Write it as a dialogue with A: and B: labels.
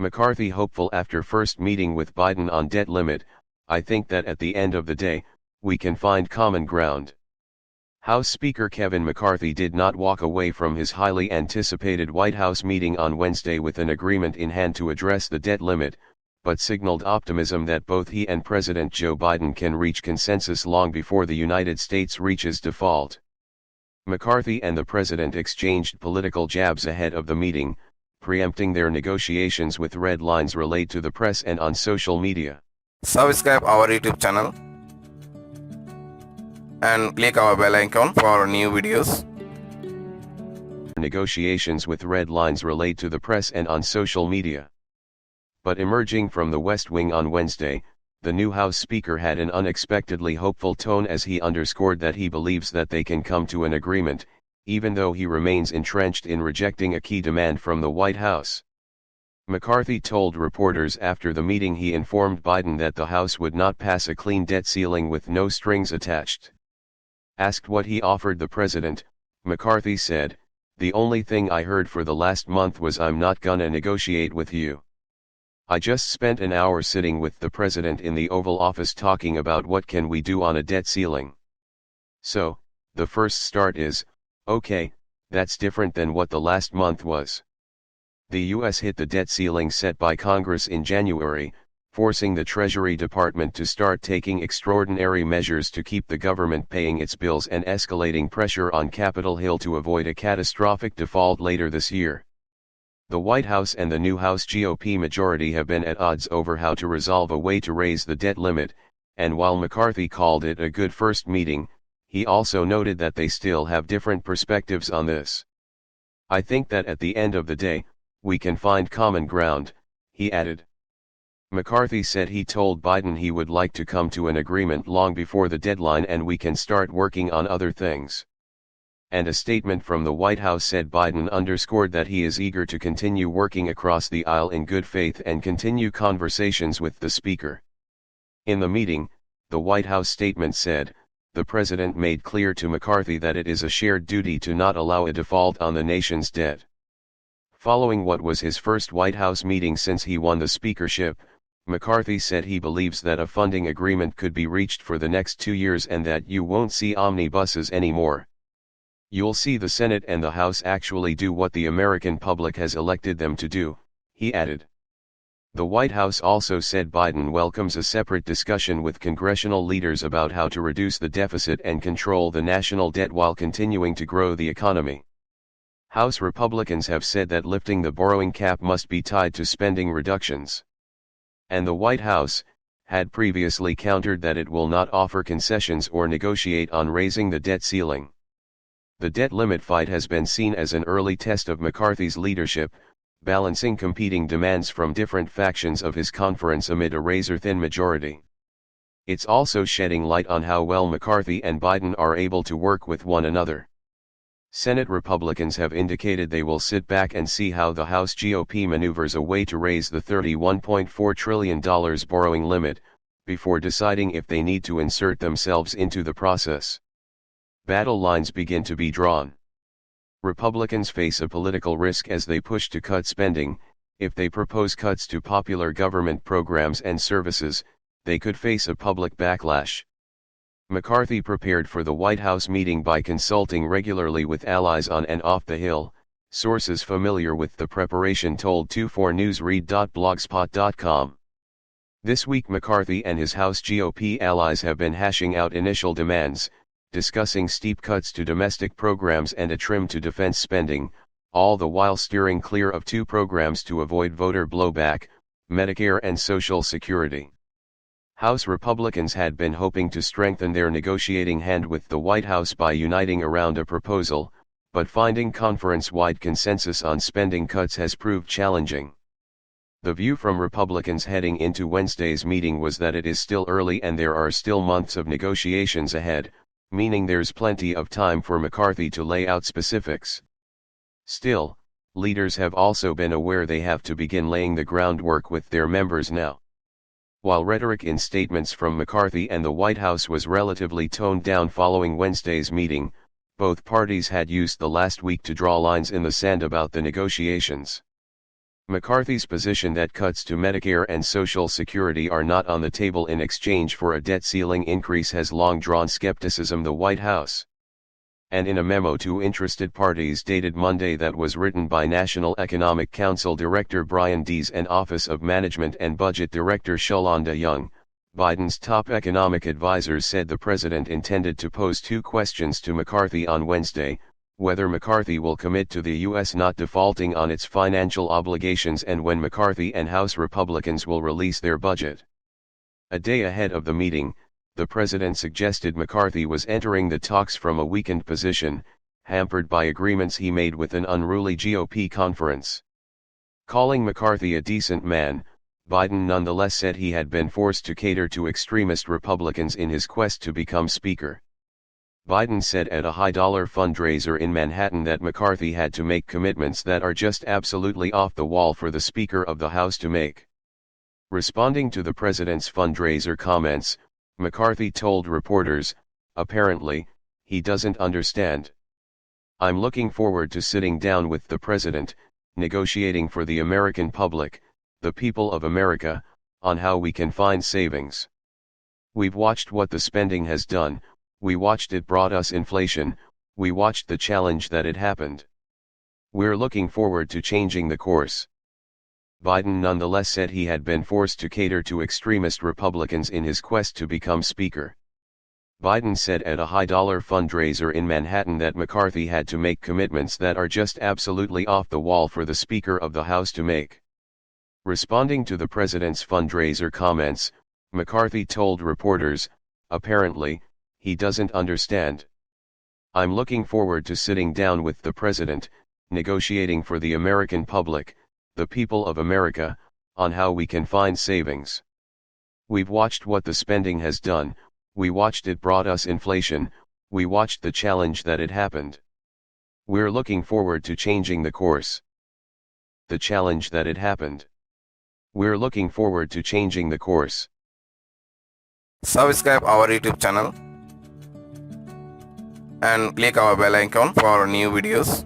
A: McCarthy hopeful after first meeting with Biden on debt limit. I think that at the end of the day, we can find common ground. House Speaker Kevin McCarthy did not walk away from his highly anticipated White House meeting on Wednesday with an agreement in hand to address the debt limit, but signaled optimism that both he and President Joe Biden can reach consensus long before the United States reaches default. McCarthy and the president exchanged political jabs ahead of the meeting, preempting their negotiations with red lines relayed to the press and on social media.
B: Subscribe our YouTube channel and click our bell icon for new videos.
A: Negotiations with red lines relayed to the press and on social media. But emerging from the West Wing on Wednesday, the new House Speaker had an unexpectedly hopeful tone as he underscored that he believes that they can come to an agreement, even though he remains entrenched in rejecting a key demand from the White House. McCarthy told reporters after the meeting he informed Biden that the House would not pass a clean debt ceiling with no strings attached. Asked what he offered the president, McCarthy said, "The only thing I heard for the last month was I'm not gonna negotiate with you. I just spent an hour sitting with the president in the Oval Office talking about what can we do on a debt ceiling. So, the first start is, okay, that's different than what the last month was." The U.S. hit the debt ceiling set by Congress in January, forcing the Treasury Department to start taking extraordinary measures to keep the government paying its bills and escalating pressure on Capitol Hill to avoid a catastrophic default later this year. The White House and the new House GOP majority have been at odds over how to resolve a way to raise the debt limit, and while McCarthy called it a good first meeting, he also noted that they still have different perspectives on this. "I think that at the end of the day, we can find common ground," he added. McCarthy said he told Biden he would like to come to an agreement long before the deadline and we can start working on other things. And a statement from the White House said Biden underscored that he is eager to continue working across the aisle in good faith and continue conversations with the Speaker. In the meeting, the White House statement said, the president made clear to McCarthy that it is a shared duty to not allow a default on the nation's debt. Following what was his first White House meeting since he won the speakership, McCarthy said he believes that a funding agreement could be reached for the next 2 years and that you won't see omnibuses anymore. "You'll see the Senate and the House actually do what the American public has elected them to do," he added. The White House also said Biden welcomes a separate discussion with congressional leaders about how to reduce the deficit and control the national debt while continuing to grow the economy. House Republicans have said that lifting the borrowing cap must be tied to spending reductions. And the White House had previously countered that it will not offer concessions or negotiate on raising the debt ceiling. The debt limit fight has been seen as an early test of McCarthy's leadership, balancing competing demands from different factions of his conference amid a razor-thin majority. It's also shedding light on how well McCarthy and Biden are able to work with one another. Senate Republicans have indicated they will sit back and see how the House GOP maneuvers a way to raise the $31.4 trillion borrowing limit, before deciding if they need to insert themselves into the process. Battle lines begin to be drawn. Republicans face a political risk as they push to cut spending. If they propose cuts to popular government programs and services, they could face a public backlash. McCarthy prepared for the White House meeting by consulting regularly with allies on and off the Hill, sources familiar with the preparation told 24newsread.blogspot.com. This week McCarthy and his House GOP allies have been hashing out initial demands, discussing steep cuts to domestic programs and a trim to defense spending, all the while steering clear of 2 programs to avoid voter blowback, Medicare and Social Security. House Republicans had been hoping to strengthen their negotiating hand with the White House by uniting around a proposal, but finding conference-wide consensus on spending cuts has proved challenging. The view from Republicans heading into Wednesday's meeting was that it is still early and there are still months of negotiations ahead, meaning there's plenty of time for McCarthy to lay out specifics. Still, leaders have also been aware they have to begin laying the groundwork with their members now. While rhetoric in statements from McCarthy and the White House was relatively toned down following Wednesday's meeting, both parties had used the last week to draw lines in the sand about the negotiations. McCarthy's position that cuts to Medicare and Social Security are not on the table in exchange for a debt ceiling increase has long drawn skepticism. The White House. And in a memo to interested parties dated Monday that was written by National Economic Council Director Brian Dees and Office of Management and Budget Director Shalonda Young, Biden's top economic advisors said the president intended to pose two questions to McCarthy on Wednesday: whether McCarthy will commit to the U.S. not defaulting on its financial obligations and when McCarthy and House Republicans will release their budget. A day ahead of the meeting, the president suggested McCarthy was entering the talks from a weakened position, hampered by agreements he made with an unruly GOP conference. Calling McCarthy a decent man, Biden nonetheless said he had been forced to cater to extremist Republicans in his quest to become Speaker. Biden said at a high-dollar fundraiser in Manhattan that McCarthy had to make commitments that are just absolutely off the wall for the Speaker of the House to make. Responding to the president's fundraiser comments, McCarthy told reporters, "Apparently, he doesn't understand. I'm looking forward to sitting down with the president, negotiating for the American public, the people of America, on how we can find savings. We've watched what the spending has done, we watched it brought us inflation, we watched the challenge that it happened. We're looking forward to changing the course." Biden nonetheless said he had been forced to cater to extremist Republicans in his quest to become Speaker. Biden said at a high-dollar fundraiser in Manhattan that McCarthy had to make commitments that are just absolutely off the wall for the Speaker of the House to make. Responding to the president's fundraiser comments, McCarthy told reporters, "Apparently, he doesn't understand. I'm looking forward to sitting down with the president, negotiating for the American public, the people of America, on how we can find savings. We've watched what the spending has done, we watched it brought us inflation, we watched the challenge that it happened. We're looking forward to changing the course. The challenge that it happened. We're looking forward to changing the course."
B: Subscribe our YouTube channel and click our bell icon for new videos.